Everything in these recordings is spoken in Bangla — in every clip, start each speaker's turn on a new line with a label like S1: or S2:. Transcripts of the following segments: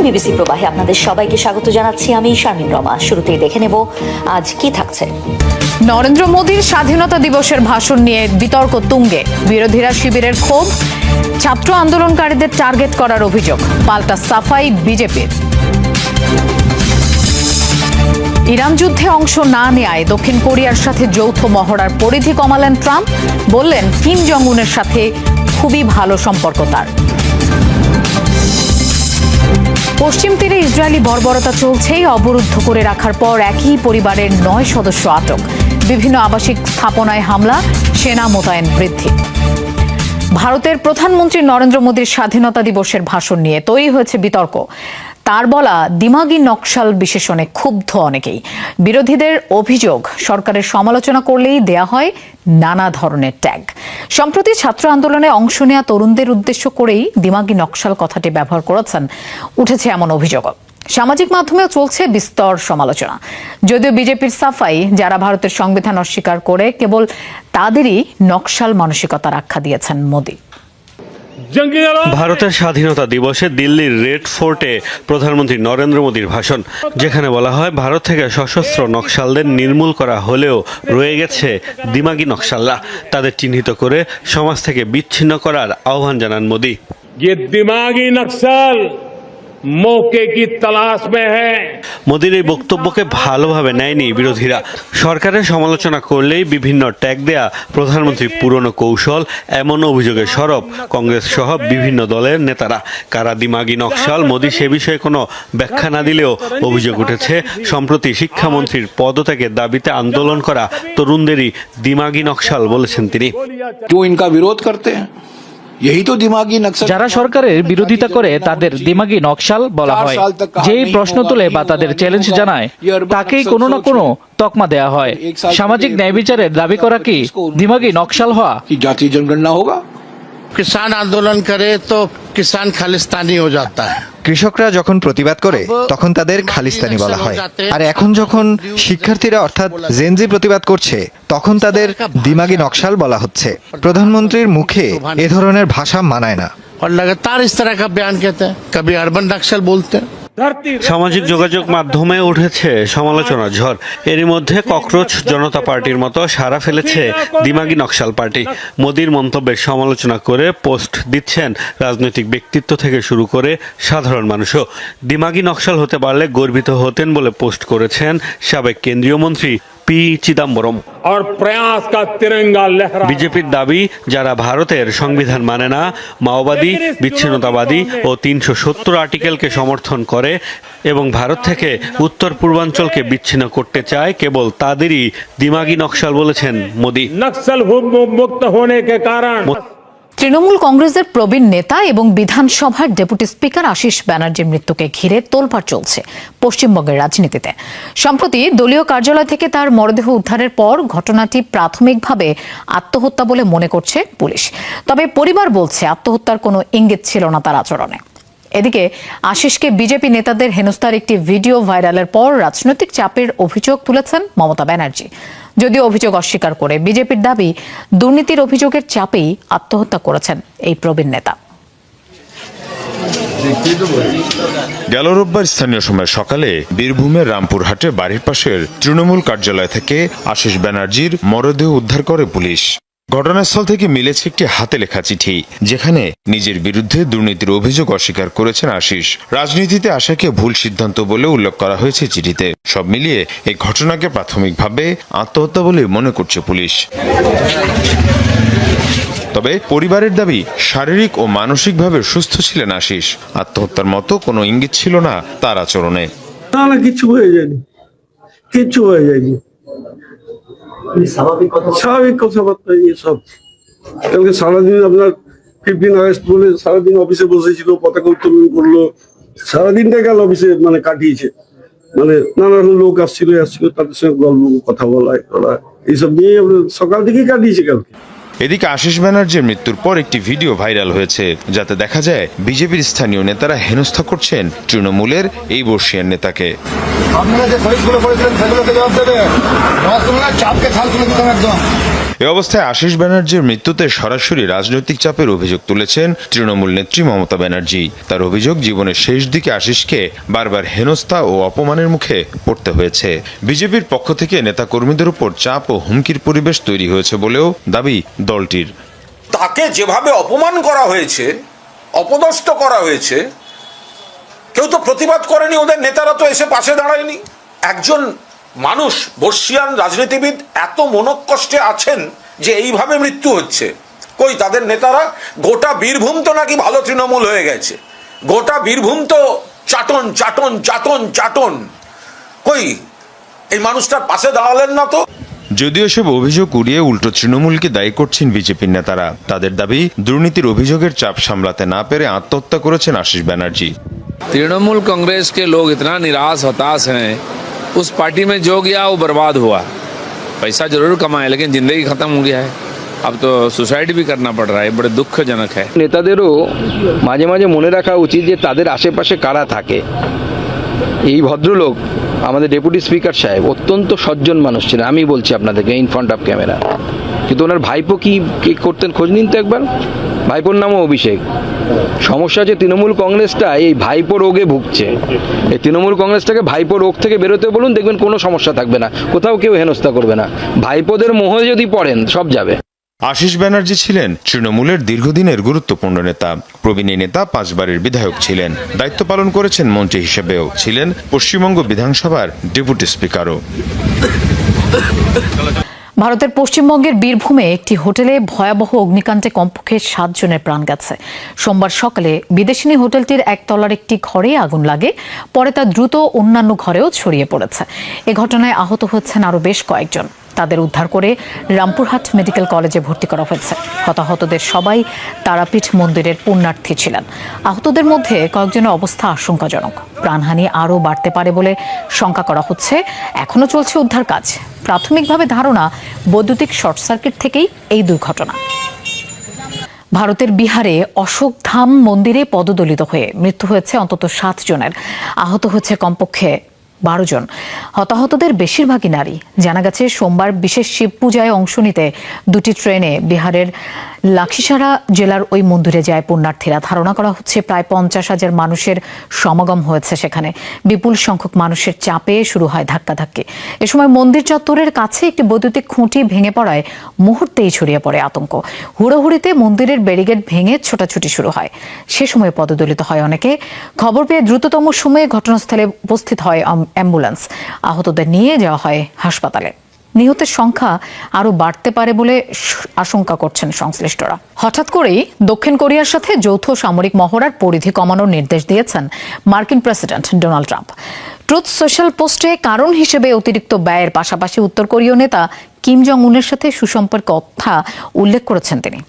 S1: বিবিসি প্রবাহে আপনাদের সবাইকে স্বাগত জানাচ্ছি। আমি শারমিন রমা। শুরুতেই দেখে নেব আজ কি থাকছে।
S2: নরেন্দ্র মোদীর স্বাধীনতা দিবসের ভাষণ নিয়ে বিতর্ক তুঙ্গে। বিরোধীরা শিবিরের ক্ষোভ, ছাত্র আন্দোলনকারীদের টার্গেট করার অভিযোগ, পাল্টা সাফাই বিজেপির। ইরান যুদ্ধে অংশ না নেয়ায় দক্ষিণ কোরিয়ার সাথে যৌথ মহড়ার পরিধি কমালেন ট্রাম্প। বললেন কিম জং উনের সাথে খুবই ভালো সম্পর্ক তার। পশ্চিম তীরে ইসরায়েলি বর্বরতা চলছেই। অবরুদ্ধ করে রাখার পর একই পরিবারের 9 সদস্য আটক। বিভিন্ন আবাসিক স্থাপনায় হামলা, সেনা মোতায়েন বৃদ্ধি। ভারতের প্রধানমন্ত্রী নরেন্দ্র মোদীর স্বাধীনতা দিবসের ভাষণ নিয়ে তৈরি হয়েছে বিতর্ক। তার বলা দিমাগি নকশাল বিশেষণে ক্ষুব্ধ অনেকেই। বিরোধীদের অভিযোগ, সরকারের সমালোচনা করলেই দেয়া হয় নানা ধরনের ট্যাগ। সম্প্রতি ছাত্র আন্দোলনে অংশ নেওয়া তরুণদের উদ্দেশ্য করেই দিমাগি নকশাল কথাটি ব্যবহার করেছেন উঠেছে এমন অভিযোগ। সামাজিক মাধ্যমেও চলছে বিস্তর সমালোচনা। যদিও বিজেপির সাফাই, যারা ভারতের সংবিধান অস্বীকার করে কেবল তাদেরই নকশাল মানসিকতার আখ্যা দিয়েছেন মোদী।
S3: ভারতের স্বাধীনতা দিবসে দিল্লির রেড ফোর্টে প্রধানমন্ত্রী নরেন্দ্র মোদীর ভাষণ, যেখানে বলা হয় ভারত থেকে সশস্ত্র নকশালদের নির্মূল করা হলেও রয়ে গেছে দিমাগি নকশালরা। তাদের চিহ্নিত করে সমাজ থেকে বিচ্ছিন্ন করার আহ্বান জানান মোদী।
S4: দিমাগি নকশাল মৌকে কি তালাশ মে হ্যায়।
S3: মোদীর এই বক্তব্যকে ভালোভাবে নেয়নি বিরোধীরা। সরকারের সমালোচনা করলেই বিভিন্ন ট্যাগ দেয়া প্রধানমন্ত্রীর পুরনো কৌশল, এমন অভিযোগে সরব কংগ্রেস সহ বিভিন্ন দলের নেতারা। কারা দিমাগি নকশাল, মোদী সে বিষয়ে কোনো ব্যাখ্যা না দিলেও অভিযোগ উঠেছে সম্প্রতি শিক্ষামন্ত্রীর পদত্যাগের দাবিতে আন্দোলন করা তরুণদেরই দিমাগি নকশাল বলেছেন তিনি।
S5: ইনকা বিরোধ করতে
S6: যারা সরকারের বিরোধিতা করে তাদের দিমাগি নকশাল বলা হয়। যেই প্রশ্ন তুলে বা তাদের চ্যালেঞ্জ জানায় তাকেই কোনো না কোনো তকমা দেয়া হয়। সামাজিক ন্যায় বিচারের দাবি করা কি দিমাগি নকশাল হওয়া?
S5: জাতীয় জনগণনা হোগা।
S7: किसान आंदोलन करे तो किसान खालिस्तानी हो जाता है।
S8: কৃষকরা যখন প্রতিবাদ করে তখন তাদের খালিস্তানি বলা হয়, আর এখন যখন শিক্ষার্থীরা অর্থাৎ জেনজি প্রতিবাদ করছে তখন তাদের দিমাগি নকশাল বলা হচ্ছে। প্রধানমন্ত্রীর মুখে এ ধরনের ভাষা মানায় না।
S7: और लगातार इस तरह का बयान कहते हैं, कभी अर्बन नक्सल बोलते हैं।
S3: সামাজিক যোগাযোগ মাধ্যমে উঠেছে সমালোচনার ঝড়। এরই মধ্যে ককরোচ জনতা পার্টির মতো সাড়া ফেলেছে দিমাগি নকশাল পার্টি। মোদীর মন্তব্যের সমালোচনা করে পোস্ট দিচ্ছেন রাজনৈতিক ব্যক্তিত্ব থেকে শুরু করে সাধারণ মানুষও। দিমাগি নকশাল হতে পারলে গর্বিত হতেন বলে পোস্ট করেছেন সাবেক কেন্দ্রীয় মন্ত্রী পি চিদাম্বরম। বিজেপির দাবি, যারা ভারতের সংবিধান মানে না, মাওবাদী, বিচ্ছিন্নতাবাদী ও 370 আর্টিকেলকে সমর্থন করে এবং ভারত থেকে উত্তর পূর্বাঞ্চলকে বিচ্ছিন্ন করতে চায়, কেবল তাদেরই দিমাগি নকশাল বলেছেন মোদী।
S4: নকশাল মুক্ত হোনে কে কারণ
S2: তৃণমূল কংগ্রেসের প্রবীণ নেতা এবং বিধানসভার ডেপুটি স্পিকার আশিস ব্যানার্জির মৃত্যুকে ঘিরে তোলপাড় চলছে পশ্চিমবঙ্গের রাজনীতিতে। সম্প্রতি দলীয় কার্যালয় থেকে তার মরদেহ উদ্ধারের পর ঘটনাটি প্রাথমিকভাবে আত্মহত্যা বলে মনে করছে পুলিশ। তবে পরিবার বলছে আত্মহত্যার কোনো ইঙ্গিত ছিল না তার আচরণে। এদিকে আশিসকে বিজেপি নেতাদের হেনস্থার একটি ভিডিও ভাইরালের পর রাজনৈতিক চাপের অভিযোগ তুলেছেন মমতা ব্যানার্জি। যদিও অভিযোগ অস্বীকার করে বিজেপির দাবি, দুর্নীতির অভিযোগের চাপেই আত্মহত্যা করেছেন এই প্রবীণ নেতা।
S9: গেল রোববার স্থানীয় সময় সকালে বীরভূমের রামপুরহাটে বাড়ির পাশের তৃণমূল কার্যালয় থেকে আশিস ব্যানার্জির মরদেহ উদ্ধার করে পুলিশ। ঘটনাস্থল থেকে মিলেছে একটি হাতে লেখা চিঠি, যেখানে নিজের বিরুদ্ধে দুর্নীতির অভিযোগ অস্বীকার করেছেন আশিস। রাজনীতিতে আসাকে ভুল সিদ্ধান্ত বলে উল্লেখ করা হয়েছে চিঠিতে। সব মিলিয়ে এই ঘটনাকে প্রাথমিকভাবে আত্মহত্যা বলে মনে করছে পুলিশ। তবে পরিবারের দাবি, শারীরিক ও মানসিকভাবে সুস্থ ছিলেন আশিস। আত্মহত্যার মতো কোনো ইঙ্গিত ছিল না তার আচরণে।
S10: না, কিছু হয়ে যায়নি, কিচ্ছু হয়ে যায়নি, স্বাভাবিক কথাবার্তা। সব কালকে সারাদিন আপনার 15 আগস্ট বলে সারাদিন অফিসে বসেছিল, পতাকা উত্তোলন করলো, সারাদিনটা গেল অফিসে কাটিয়েছে। নানা লোক আসছিল তাদের সঙ্গে গল্প কথা বলা এইসব নিয়ে সকাল থেকেই কাটিয়েছে কালকে।
S9: এদিকে আশিস ব্যানার্জির মৃত্যুর পর একটি ভিডিও ভাইরাল হয়েছে, যাতে দেখা যায় বিজেপির স্থানীয় নেতারা হেনস্থা করছেন তৃণমূলের এই বর্ষিয়ান নেতাকে। এ অবস্থায় আশিস ব্যানার্জির মৃত্যুতে সরাসরি রাজনৈতিক চাপের অভিযোগ তুলেছেন তৃণমূল নেত্রী মমতা ব্যানার্জি। তার অভিযোগ, জীবনের শেষ দিকে আশিসকে বারবার হেনস্থা ও অপমানের মুখে পড়তে হয়েছে। বিজেপির পক্ষ থেকে নেতাকর্মীদের উপর চাপ ও হুমকির পরিবেশ তৈরি হয়েছে বলেও দাবি দলটির।
S11: তাকে যেভাবে অপমান করা হয়েছে, অপদস্থ করা হয়েছে, কেউ তো প্রতিবাদ করেনি, ওদের নেতারা তো এসে পাশে দাঁড়ায়নি। একজন মানুষ, বর্ষিয়ান রাজনীতিবিদ এত মনোকষ্টে আছেন যে এইভাবে মৃত্যু হচ্ছে। কই তাদের নেতারা? গোটা বীরভূম তো নাকি ভালো তৃণমূল হয়ে গেছে, গোটা বীরভূম তো চাটন চাটন চাটন চাটন। কই এই মানুষটার পাশে দাঁড়ালেন না তো?
S9: যদিও সব অভিযোগ উড়িয়ে উল্টো তৃণমূলকে দায়ী করছেন বিজেপির নেতারা। তাদের দাবি, দুর্নীতির অভিযোগের চাপ সামলাতে না পেরে আত্মহত্যা করেছেন আশিস ব্যানার্জি।
S12: तृणमूल कांग्रेस के लोग इतना निराश हताश हैं, उस पार्टी में जो गया वो बर्बाद हुआ। पैसा जरूर कमाए लेकिन जिंदगी खत्म हो गया है। अब तो सुसाइड भी करना पड़ रहा है, बड़े दुखजनक है।
S5: নেতাদেরও মাঝে মাঝে মনে রাখা উচিত যে তাদের আশেপাশে কারা থাকে। এই ভদ্রলোক আমাদের ডেপুটি স্পিকার সাহেব অত্যন্ত সজ্জন মানুষ ছিলেন, আমি বলছি আপনাদেরকে ইন ফ্রন্ট অফ ক্যামেরা। কিন্তু ওনার ভাইপো কি করতেন খোঁজ নিন তো একবার। ভাইপোর নামও অভিষেক। সমস্যা হচ্ছে তৃণমূল কংগ্রেসটা এই ভাইপো রোগে ভুগছে। এই তৃণমূল কংগ্রেসটাকে ভাইপো রোগ থেকে বেরোতে বলুন, দেখবেন কোনো সমস্যা থাকবে না, কোথাও কেউ হেনস্থা করবে না। ভাইপোদের মোহে যদি পড়েন সব যাবে।
S9: আশিস ব্যানার্জি ছিলেন তৃণমূলের দীর্ঘদিনের গুরুত্বপূর্ণ নেতা। প্রবীণ এই নেতা 5 বারের বিধায়ক ছিলেন। দায়িত্ব পালন করেছেন মন্ত্রী হিসেবেও, ছিলেন পশ্চিমবঙ্গ বিধানসভার ডেপুটি স্পিকারও।
S2: ভারতের পশ্চিমবঙ্গের বীরভূমে একটি হোটেলে ভয়াবহ অগ্নিকাণ্ডে কমপক্ষে 7 জনের প্রাণ গেছে। সোমবার সকালে বিদেশিনী হোটেলটির একতলার একটি ঘরে আগুন লাগে, পরে তা দ্রুত অন্যান্য ঘরেও ছড়িয়ে পড়েছে। এ ঘটনায় আহত হচ্ছেন আরও বেশ কয়েকজন। তাদের উদ্ধার করে রামপুরহাট মেডিকেল কলেজে ভর্তি করা হয়েছে। হতাহতদের সবাই তারাপীঠ মন্দিরের পুণ্যার্থী ছিলেন। আহতদের মধ্যে কয়েকজনের অবস্থা আশঙ্কাজনক। প্রাণহানি আরও বাড়তে পারে বলে শঙ্কা করা হচ্ছে। এখনও চলছে উদ্ধার কাজ। প্রাথমিকভাবে ধারণা, বৈদ্যুতিক শর্ট সার্কিট থেকেই এই দুর্ঘটনা। ভারতের বিহারে অশোকধাম মন্দিরে পদদলিত হয়ে মৃত্যু হয়েছে অন্তত 7 জনের। আহত হয়েছে কমপক্ষে 12 জন। হতাহতদের বেশিরভাগই নারী। জানা গেছে, সোমবার বিশেষ শিব পূজায় অংশ নিতে 2টি ট্রেনে বিহারের লাখিসারা জেলার ওই মন্দিরে যায় পুণ্যার্থীরা। ধারণা করা হচ্ছে প্রায় 50,000 মানুষের সমাগম হয়েছে সেখানে। বিপুল সংখ্যক মানুষের চাপে শুরু হয় ধাক্কাধাক্কি। এ সময় মন্দির চত্বরের কাছে একটি বৈদ্যুতিক খুঁটি ভেঙে পড়ায় মুহূর্তেই ছড়িয়ে পড়ে আতঙ্ক। হুড়োহুড়িতে মন্দিরের ব্যারিকেড ভেঙে ছোটাছুটি শুরু হয়। সে সময় পদদলিত হয় অনেকে। খবর পেয়ে দ্রুততম সময়ে ঘটনাস্থলে উপস্থিত হয় অ্যাম্বুলেন্স। আহতদের নিয়ে যাওয়া হয় হাসপাতালে। নিহতের সংখ্যা আরও বাড়তে পারে বলে আশঙ্কা করছেন সংশ্লিষ্টরা। হঠাৎ করেই দক্ষিণ কোরিয়ার সাথে যৌথ সামরিক মহড়ার পরিধি কমানোর নির্দেশ দিয়েছেন মার্কিন president Donald Trump. Truth social পোস্টে কারণ হিসেবে অতিরিক্ত ব্যয়ের পাশাপাশি উত্তর কোরীয় নেতা কিম জং উনের সাথে সুসম্পর্ক কথা উল্লেখ করেছেন তিনি।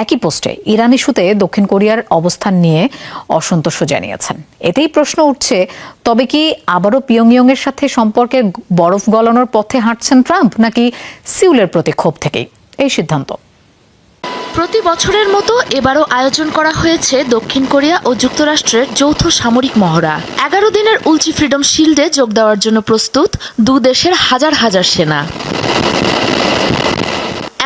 S2: একই পোস্টে ইরান ইস্যুতে দক্ষিণ কোরিয়ার অবস্থান নিয়ে অসন্তোষ জানিয়েছেন। এতেই প্রশ্ন উঠছে, তবে কি আবারও পিয়ংইয়ংয়ের সাথে সম্পর্কে বরফ গলানোর পথে হাঁটছেন ট্রাম্প, নাকি সিউলের প্রতি ক্ষোভ থেকেই এই সিদ্ধান্ত?
S13: প্রতি বছরের মতো এবারও আয়োজন করা হয়েছে দক্ষিণ কোরিয়া ও যুক্তরাষ্ট্রের যৌথ সামরিক মহড়া। 11 দিনের উলচি ফ্রিডম শিল্ডে যোগ দেওয়ার জন্য প্রস্তুত 2 দেশের হাজার হাজার সেনা।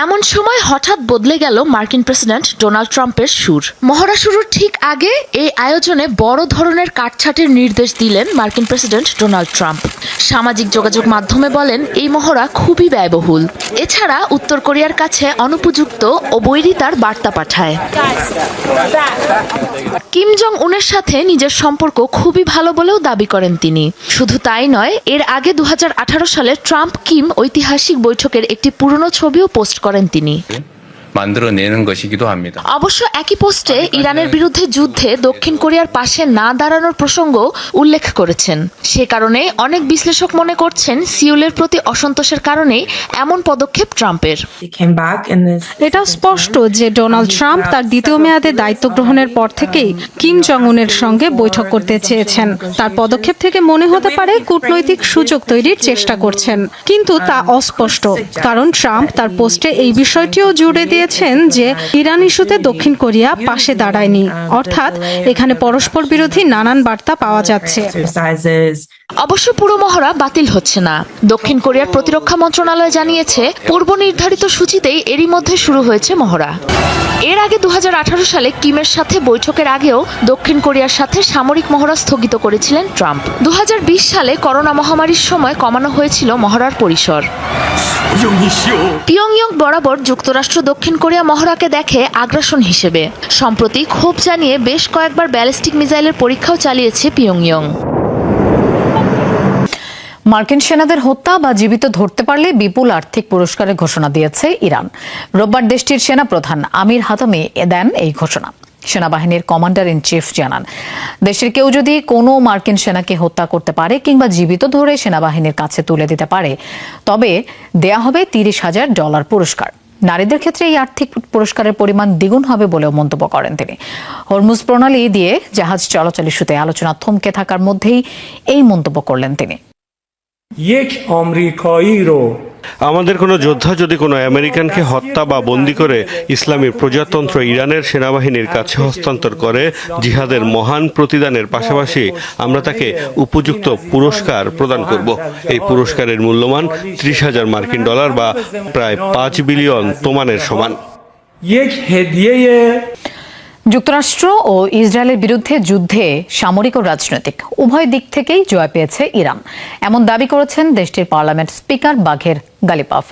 S13: এমন সময় হঠাৎ বদলে গেল মার্কিন প্রেসিডেন্ট ডোনাল্ড ট্রাম্পের সুর। মহড়া শুরুর ঠিক আগে এই আয়োজনে বড় ধরনের কাটছাঁটের নির্দেশ দিলেন মার্কিন প্রেসিডেন্ট ডোনাল্ড ট্রাম্প। সামাজিক যোগাযোগ মাধ্যমে বলেন, এই মহড়া খুবই ব্যয়বহুল। এছাড়া উত্তর কোরিয়ার কাছে অনুপযুক্ত ও বৈরিতার বার্তা পাঠায়। কিম জং উনের সাথে নিজের সম্পর্ক খুবই ভালো বলেও দাবি করেন তিনি। শুধু তাই নয়, এর আগে 2018 সালে ট্রাম্প কিম ঐতিহাসিক বৈঠকের একটি পুরনো ছবিও পোস্ট করেন তিনি। অবশ্য একই পোস্টে ইরানের বিরুদ্ধে যুদ্ধে দক্ষিণ কোরিয়ার পাশে না দাঁড়ানোর প্রসঙ্গ উল্লেখ করেছেন। সে কারণে অনেক বিশ্লেষক মনে করছেন সিউলের প্রতি অসন্তোষের কারণেই এমন পদক্ষেপ ট্রাম্পের।
S14: এটা স্পষ্ট যে ডোনাল্ড ট্রাম্প তার দ্বিতীয় মেয়াদে দায়িত্ব গ্রহণের পর থেকেই কিম জং উনের সঙ্গে বৈঠক করতে চেয়েছেন। তার পদক্ষেপ থেকে মনে হতে পারে কূটনৈতিক সুযোগ তৈরির চেষ্টা করছেন, কিন্তু তা অস্পষ্ট, কারণ ট্রাম্প তার পোস্টে এই বিষয়টিও জুড়ে দিয়েছেন যে ইরান ইস্যুতে দক্ষিণ কোরিয়া পাশে দাঁড়ায়নি। অর্থাৎ এখানে পরস্পর বিরোধী নানান বার্তা পাওয়া যাচ্ছে।
S13: অবশ্য পুরো মহড়া বাতিল হচ্ছে না। দক্ষিণ কোরিয়ার প্রতিরক্ষা মন্ত্রণালয় জানিয়েছে, পূর্ব নির্ধারিত সূচিতেই এরই মধ্যে শুরু হয়েছে মহড়া। এর আগে 2018 সালে কিমের সাথে বৈঠকের আগেও দক্ষিণ কোরিয়ার সাথে সামরিক মহড়া স্থগিত করেছিলেন ট্রাম্প। 2020 সালে করোনা মহামারীর সময় কমানো হয়েছিল মহড়ার পরিসর। পিয়ংইয়ং বরাবর যুক্তরাষ্ট্র দক্ষিণ কোরিয়া মহড়াকে দেখে আগ্রাসন হিসেবে। সম্প্রতি ক্ষোভ জানিয়ে বেশ কয়েকবার ব্যালিস্টিক মিসাইলের পরীক্ষাও চালিয়েছে পিয়ংইয়ং।
S2: মার্কিন সেনাদের হত্যা বা জীবিত ধরতে পারলে বিপুল আর্থিক পুরস্কারের ঘোষণা দিয়েছে ইরান। রোববার দেশটির সেনাপ্রধান আমির হাতামি দেন এই ঘোষণা। সেনাবাহিনীর কমান্ডার ইন চিফ জানান, দেশের কেউ যদি কোনো মার্কিন সেনাকে হত্যা করতে পারে কিংবা জীবিত ধরে সেনাবাহিনীর কাছে তুলে দিতে পারে, তবে দেয়া হবে $30,000 পুরস্কার। নারীদের ক্ষেত্রে এই আর্থিক পুরস্কারের পরিমাণ দ্বিগুণ হবে বলেও মন্তব্য করেন তিনি। হরমুজ প্রণালী দিয়ে জাহাজ চলাচল ইস্যুতে আলোচনা থমকে থাকার মধ্যেই এই মন্তব্য করলেন তিনি।
S3: আমাদের কোনো যোদ্ধা যদি কোনো আমেরিকানকে হত্যা বা বন্দী করে ইসলামী প্রজাতন্ত্র ইরানের সেনাবাহিনীর কাছে হস্তান্তর করে জিহাদের মহান প্রতিদানের পাশাপাশি আমরা তাকে উপযুক্ত পুরস্কার প্রদান করব। এই পুরস্কারের মূল্যমান $30,000 মার্কিন বা প্রায় 5 বিলিয়ন তোমানের সমান।
S2: যুক্তরাষ্ট্র ও ইসরায়েলের বিরুদ্ধে যুদ্ধে সামরিক ও রাজনৈতিক উভয় দিক থেকেই জয় পেয়েছে ইরান, এমন দাবি করেছেন দেশটির পার্লামেন্ট স্পিকার বাঘের গালিপাভ।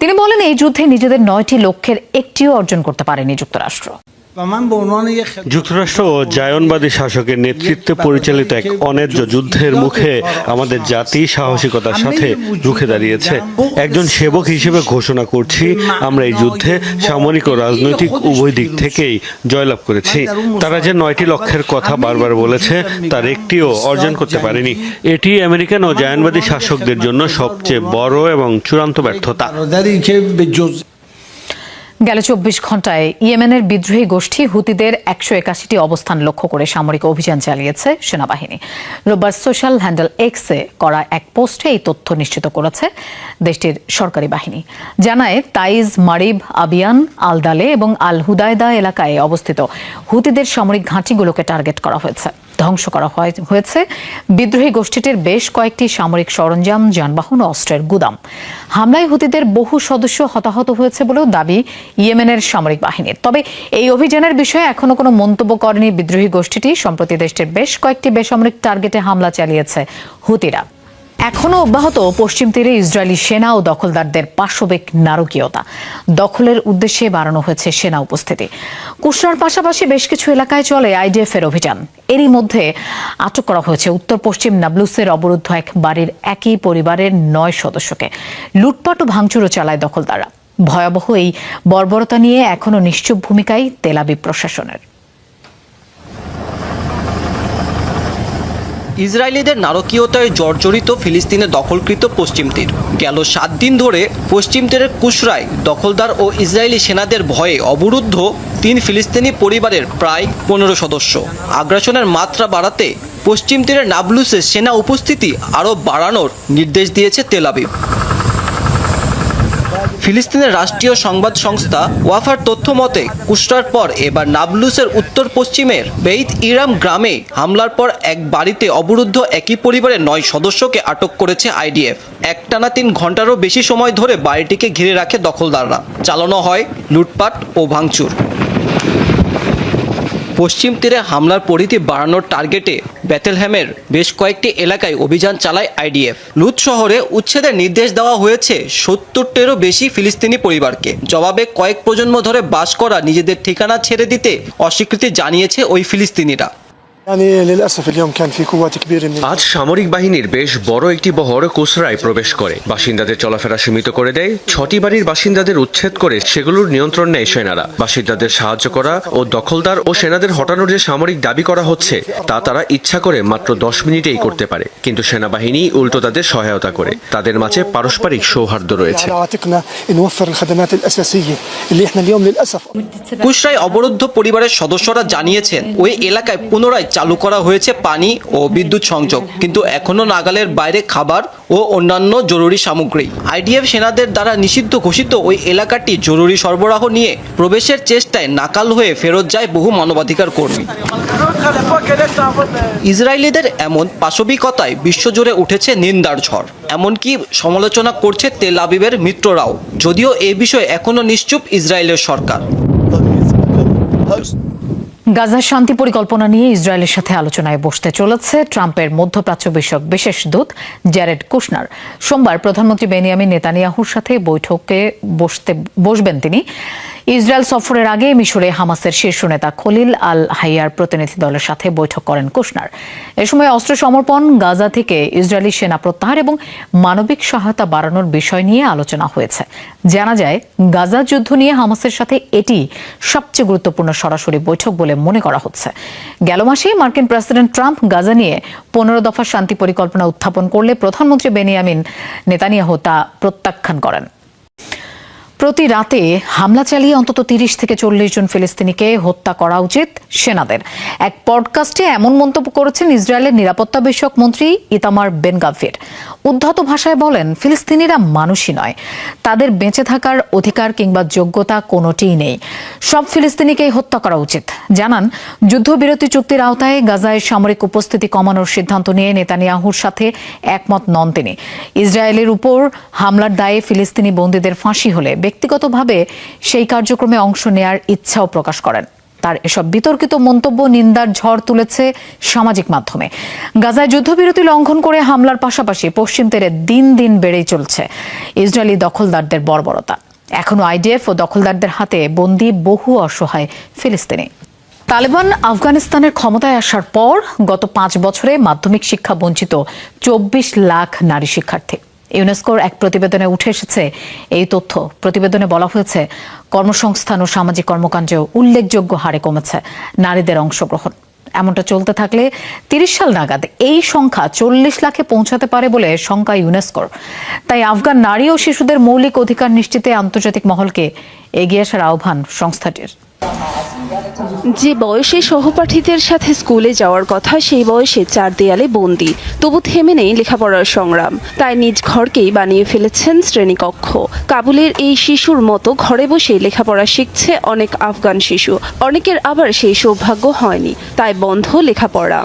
S2: তিনি বলেন, এই যুদ্ধে নিজেদের 9টি লক্ষ্যের একটিও অর্জন করতে পারেনি যুক্তরাষ্ট্র।
S3: যুক্তরাষ্ট্র ও জায়নবাদী শাসকের নেতৃত্বে পরিচালিত এক অন্যায্য যুদ্ধের মুখে আমাদের জাতি সাহসিকতার সাথে রুখে দাঁড়িয়েছে। একজন সেবক হিসেবে ঘোষণা করছি, আমরা এই যুদ্ধে সামরিক ও রাজনৈতিক উভয় দিক থেকেই জয়লাভ করেছি। তারা যে 9টি লক্ষ্যের কথা বারবার বলেছে, তার একটিও অর্জন করতে পারেনি। এটি আমেরিকান ও জায়নবাদী শাসকদের জন্য সবচেয়ে বড় এবং চূড়ান্ত ব্যর্থতা।
S2: গেল 24 ঘন্টায় ইয়েমেনের বিদ্রোহী গোষ্ঠী হুতিদের 181টি অবস্থান লক্ষ্য করে সামরিক অভিযান চালিয়েছে সেনাবাহিনী। রোববার সোশ্যাল হ্যান্ডেল এক্সে করা এক পোস্টে এই তথ্য নিশ্চিত করেছে দেশটির সরকারি বাহিনী। জানায়, তাইজ, মারিব, আবিয়ান, আলদালে এবং আল হুদায়দা এলাকায় অবস্থিত হুতিদের সামরিক ঘাঁটিগুলোকে টার্গেট করা হয়েছে। ধ্বংস করা হয়েছে বিদ্রোহী গোষ্ঠীটির বেশ কয়েকটি সামরিক সরঞ্জাম, যানবাহন ও অস্ত্রের গুদাম। হামলায় হুতিদের বহু সদস্য হতাহত হয়েছে বলেও দাবি ইয়েমেনের সামরিক বাহিনীর। তবে এই অভিযানের বিষয়ে এখনো কোনো মন্তব্য করেনি বিদ্রোহী গোষ্ঠীটি। সম্প্রতি দেশটির বেশ কয়েকটি বেসামরিক টার্গেটে হামলা চালিয়েছে হুতিরা। এখনো অব্যাহত পশ্চিম তীরে ইসরায়েলি সেনা ও দখলদারদের পাশবিক নারকীয়তা। দখলের উদ্দেশ্যে বাড়ানো হয়েছে সেনা উপস্থিতি। কুশরার পাশাপাশি বেশ কিছু এলাকায় চলে আইডিএফ এর অভিযান। এরই মধ্যে আটক করা হয়েছে উত্তর পশ্চিম নাবলুসের অবরুদ্ধ এক বাড়ির একই পরিবারের 9 সদস্যকে। লুটপাট ও ভাঙচুরও চালায় দখলদাররা। ভয়াবহ এই বর্বরতা নিয়ে এখনো নিশ্চুপ ভূমিকায় তেল আবিব প্রশাসনের।
S15: ইসরায়েলিদের নারকীয়তায় জর্জরিত ফিলিস্তিনে দখলকৃত পশ্চিম তীর। গেল 7 দিন ধরে পশ্চিম তীরের কুশরায় দখলদার ও ইসরায়েলি সেনাদের ভয়ে অবরুদ্ধ 3 ফিলিস্তিনি পরিবারের প্রায় 15 সদস্য। আগ্রাসনের মাত্রা বাড়াতে পশ্চিম তীরের নাবলুসে সেনা উপস্থিতি আরও বাড়ানোর নির্দেশ দিয়েছে তেল আবিব। ফিলিস্তিনের রাষ্ট্রীয় সংবাদ সংস্থা ওয়াফার তথ্য মতে, কুশরার পর এবার নাবলুসের উত্তর পশ্চিমের বেইত ইরাম গ্রামে হামলার পর এক বাড়িতে অবরুদ্ধ একই পরিবারের 9 সদস্যকে আটক করেছে আইডিএফ। একটানা 3 ঘন্টারও বেশি সময় ধরে বাড়িটিকে ঘিরে রাখে দখলদাররা। চালানো হয় লুটপাট ও ভাঙচুর। পশ্চিম তীরে হামলার পরিধি বাড়ানোর টার্গেটে বেথেলহেমের বেশ কয়েকটি এলাকায় অভিযান চালায় আইডিএফ। লুত শহরে উচ্ছেদের নির্দেশ দেওয়া হয়েছে 70টিরও বেশি ফিলিস্তিনি পরিবারকে। জবাবে কয়েক প্রজন্ম ধরে বাস করা নিজেদের ঠিকানা ছেড়ে দিতে অস্বীকৃতি জানিয়েছে ওই ফিলিস্তিনিরা।
S16: আজ সামরিক বাহিনীর বেশ বড় একটি বহর কুশরায় প্রবেশ করে বাসিন্দাদের চলাফেরা সীমিত করে দেয়। 6টি বাড়ির বাসিন্দাদের উচ্ছেদ করে সেগুলোর নিয়ন্ত্রণ নেয় সেনারা। বাসিন্দাদের সাহায্য করা ও দখলদার ও সেনাদের হটানোর যে সামরিক দাবি করা হচ্ছে, তা তারা ইচ্ছা করে মাত্র 10 মিনিটেই করতে পারে, কিন্তু সেনাবাহিনী উল্টো তাদের সহায়তা করে। তাদের মাঝে পারস্পরিক সৌহার্দ্য রয়েছে।
S15: কুশরায় অবরুদ্ধ পরিবারের সদস্যরা জানিয়েছেন, ওই এলাকায় পুনরায় চালু করা হয়েছে পানি ও বিদ্যুৎ সংযোগ, কিন্তু এখনো নাগালের বাইরে খাবার ও অন্যান্য জরুরি সামগ্রী। আইডিএফ সেনাদের দ্বারা নিষিদ্ধ ঘোষিত ওই এলাকাটি জরুরি সরবরাহ নিয়ে প্রবেশের চেষ্টায় নাকাল হয়ে ফেরত যায় বহু মানবাধিকার কর্মী। ইসরায়েলিদের এমন পাশবিকতায় বিশ্বজুড়ে উঠেছে নিন্দার ঝড়, এমনকি সমালোচনা করছে তেল আবিবের মিত্ররাও, যদিও এ বিষয়ে এখনো নিশ্চুপ ইসরায়েলের সরকার।
S2: গাজার শান্তি পরিকল্পনা নিয়ে ইসরায়েলের সাথে আলোচনায় বসতে চলেছে ট্রাম্পের মধ্যপ্রাচ্য বিষয়ক বিশেষ দূত জ্যারেড কুশনার। সোমবার প্রধানমন্ত্রী বেনিয়ামিন নেতানিয়াহুর সাথে বৈঠকে বসবেন তিনি। ইসরায়েল সফরের আগে মিশরে হামাসের শীর্ষ নেতা খলিল আল হাইয়ার প্রতিনিধি দলের সাথে বৈঠক করেন কুশনার। এ সময় অস্ত্র সমর্পণ, গাজা থেকে ইসরায়েলি সেনা প্রত্যাহার এবং মানবিক সহায়তা বাড়ানোর বিষয় নিয়ে আলোচনা হয়েছে। জানা যায়, গাজা যুদ্ধ নিয়ে হামাসের সাথে এটি সবচেয়ে গুরুত্বপূর্ণ সরাসরি বৈঠক বলে মনে করা হচ্ছে। গেল মাসে মার্কিন প্রেসিডেন্ট ট্রাম্প গাজা নিয়ে 15 দফা শান্তি পরিকল্পনা উত্থাপন করলে প্রধানমন্ত্রী বেনিয়ামিন নেতানিয়াহু তা প্রত্যাখ্যান করেন। প্রতি রাতে হামলা চালিয়ে অন্তত 30 থেকে 40 জন ফিলিস্তিনিকে হত্যা করা উচিত সেনাদের। এক পডকাস্টে এমন মন্তব্য করেছেন ইসরায়েলের নিরাপত্তা বিষয়ক মন্ত্রী ইতামার বেন গাভির। উদ্ধত ভাষায় বলেন, ফিলিস্তিনিরা মানুষই নয়, তাদের বেঁচে থাকার অধিকার কিংবা যোগ্যতা কোনোটিই নেই। সব ফিলিস্তিনিকেই হত্যা করা উচিত। জানান, যুদ্ধবিরতি চুক্তির আওতায় গাজায় সামরিক উপস্থিতি কমানোর সিদ্ধান্ত নিয়ে নেতানিয়াহুর সাথে একমত নন তিনি। ইসরায়েলের উপর হামলার দায়ে ফিলিস্তিনি বন্দীদের ফাঁসি হলে ব্যক্তিগতভাবে সেই কার্যক্রমে অংশ নেয়ার ইচ্ছাও প্রকাশ করেন। তার এসব বিতর্কিত মন্তব্য নিন্দার ঝড় তুলেছে সামাজিক মাধ্যমে। গাজায় যুদ্ধবিরতি লঙ্ঘন করে হামলার পাশাপাশি পশ্চিম তীরে দিন দিন বেড়েই চলছে ইসরায়েলি দখলদারদের বর্বরতা। এখনো আইডিএফ ও দখলদারদের হাতে বন্দী বহু অসহায় ফিলিস্তিনি। তালেবান আফগানিস্তানের ক্ষমতায় আসার পর গত 5 বছরে মাধ্যমিক শিক্ষা বঞ্চিত 24 লাখ নারী শিক্ষার্থী। ইউনেস্কোর এক প্রতিবেদনে উঠে এসেছে এই তথ্য। প্রতিবেদনে বলা হয়েছে, কর্মসংস্থান ও সামাজিক কর্মকাণ্ডেও উল্লেখযোগ্য হারে কমেছে নারীদের অংশগ্রহণ। এমনটা চলতে থাকলে 30 সাল নাগাদ এই সংখ্যা 40 লাখে পৌঁছাতে পারে বলে শঙ্কা ইউনেস্কোর। তাই আফগান নারী ও শিশুদের মৌলিক অধিকার নিশ্চিতে আন্তর্জাতিক মহলকে এগিয়ে আসার আহ্বান সংস্থাটির।
S17: যে বয়সে সহপাঠীদের সাথে স্কুলে যাওয়ার কথা, সেই বয়সে 4 দেয়ালে বন্দী, তবু থেমে নেই লেখাপড়ার সংগ্রাম। তাই নিজ ঘরকেই বানিয়ে ফেলেছেন শ্রেণীকক্ষ। কাবুলের এই শিশুর মতো ঘরে বসে লেখাপড়া শিখছে অনেক আফগান শিশু। অনেকের আবার সেই সৌভাগ্য হয়নি, তাই বন্ধ লেখাপড়া।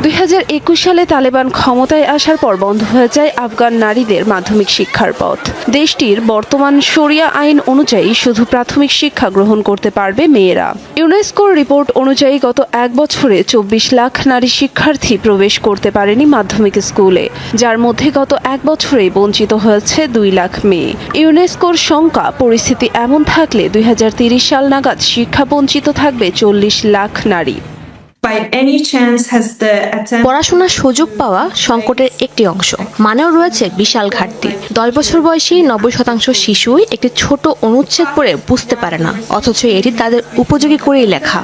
S17: 2021 সালে তালেবান ক্ষমতায় আসার পর বন্ধ হয়ে যায় আফগান নারীদের মাধ্যমিক শিক্ষার পথ। দেশটির বর্তমান শরিয়া আইন অনুযায়ী শুধু প্রাথমিক শিক্ষা গ্রহণ করতে পারবে মেয়েরা। ইউনেস্কোর রিপোর্ট অনুযায়ী গত 1 বছরে 24 লাখ নারী শিক্ষার্থী প্রবেশ করতে পারেনি মাধ্যমিক স্কুলে, যার মধ্যে গত 1 বছরেই বঞ্চিত হয়েছে 2 লাখ মেয়ে। ইউনেস্কোর শঙ্কা, পরিস্থিতি এমন থাকলে 2030 সাল নাগাদ শিক্ষা বঞ্চিত থাকবে 40 লাখ নারী।
S13: পড়াশোনার সুযোগ পাওয়া সংকটের একটি অংশ, মানেও রয়েছে বিশাল ঘাটতি। 10 বছর বয়সী 90% শিশুই একটি ছোট অনুচ্ছেদ পড়ে বুঝতে পারে না, অথচ এটি তাদের উপযোগী করেই লেখা।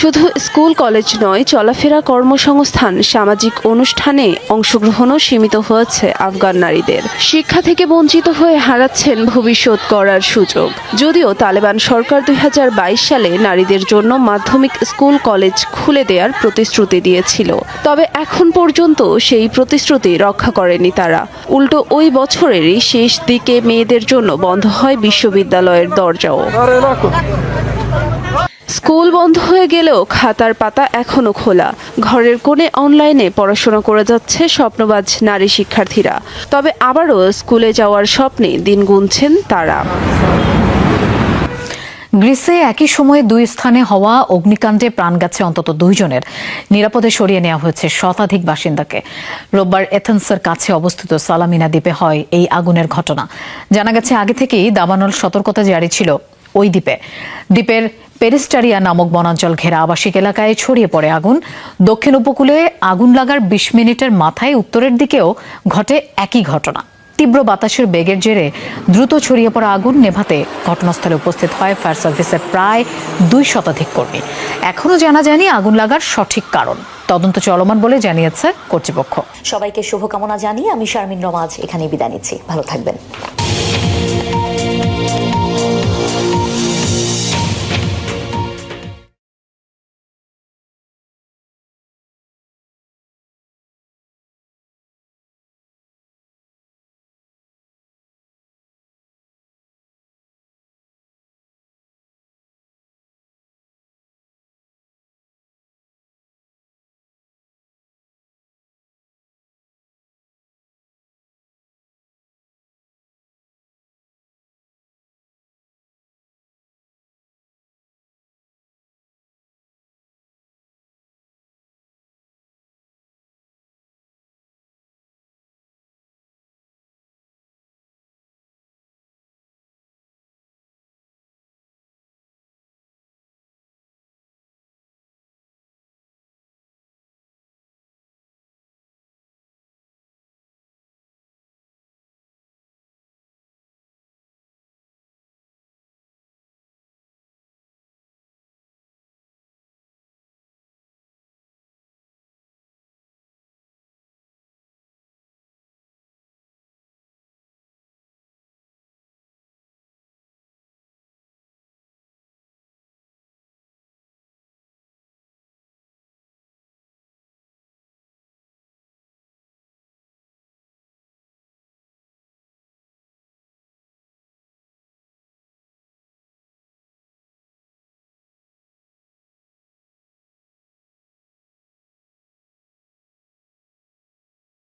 S17: শুধু স্কুল কলেজ নয়, চলাফেরা, কর্মসংস্থান, সামাজিক অনুষ্ঠানে অংশগ্রহণও সীমিত হয়েছে আফগান নারীদের। শিক্ষা থেকে বঞ্চিত হয়ে হারাচ্ছেন ভবিষ্যৎ গড়ার সুযোগ। যদিও তালেবান সরকার 2022 সালে নারীদের জন্য মাধ্যমিক স্কুল কলেজ খুলে দেওয়ার প্রতিশ্রুতি দিয়েছিল, তবে এখন পর্যন্ত সেই প্রতিশ্রুতি রক্ষা করেনি তারা। উল্টো ওই বছরেরই শেষ দিকে মেয়েদের জন্য বন্ধ হয় বিশ্ববিদ্যালয়ের দরজাও। স্কুল বন্ধ হয়ে গেলেও খাতার পাতা এখনো খোলা। ঘরের কোণে অনলাইনে পড়াশোনা করে যাচ্ছে স্বপ্নবাজ নারী শিক্ষার্থীরা। তবে আবারও স্কুলে যাওয়ার স্বপ্নে দিন গুনছেন তারা।
S2: গ্রিসে একই সময়ে 2 স্থানে হওয়া অগ্নিকাণ্ডে প্রাণ গেছে অন্তত 2 জনের। নিরাপদে সরিয়ে নেওয়া হয়েছে শতাধিক বাসিন্দাকে। রোববার এথেন্সের কাছে অবস্থিত সালামিনা দ্বীপে হয় এই আগুনের ঘটনা। জানা গেছে, আগে থেকেই দাবানল সতর্কতা জারি ছিল ওই দ্বীপে। দ্বীপের পেরিস্টারিয়া নামক বনাঞ্চল ঘেরা আবাসিক এলাকায় ছড়িয়ে পড়ে আগুন। দক্ষিণ উপকূলে আগুন লাগার 20 মিনিটের মাথায় উত্তরের দিকেও ঘটে একই ঘটনা। তীব্র বাতাসের বেগের জেরে দ্রুত ছড়িয়ে পড়া আগুন নেভাতে ঘটনাস্থলে উপস্থিত হয় ফায়ার সার্ভিসের প্রায় 2 শতাধিক কর্মী। এখনও জানা যায়নি আগুন লাগার সঠিক কারণ। তদন্ত চলমান বলে জানিয়েছে কর্তৃপক্ষ।
S1: সবাইকে শুভকামনা জানিয়ে আমি শারমিন রমাজ এখানে বিদায় নিচ্ছি। ভালো থাকবেন।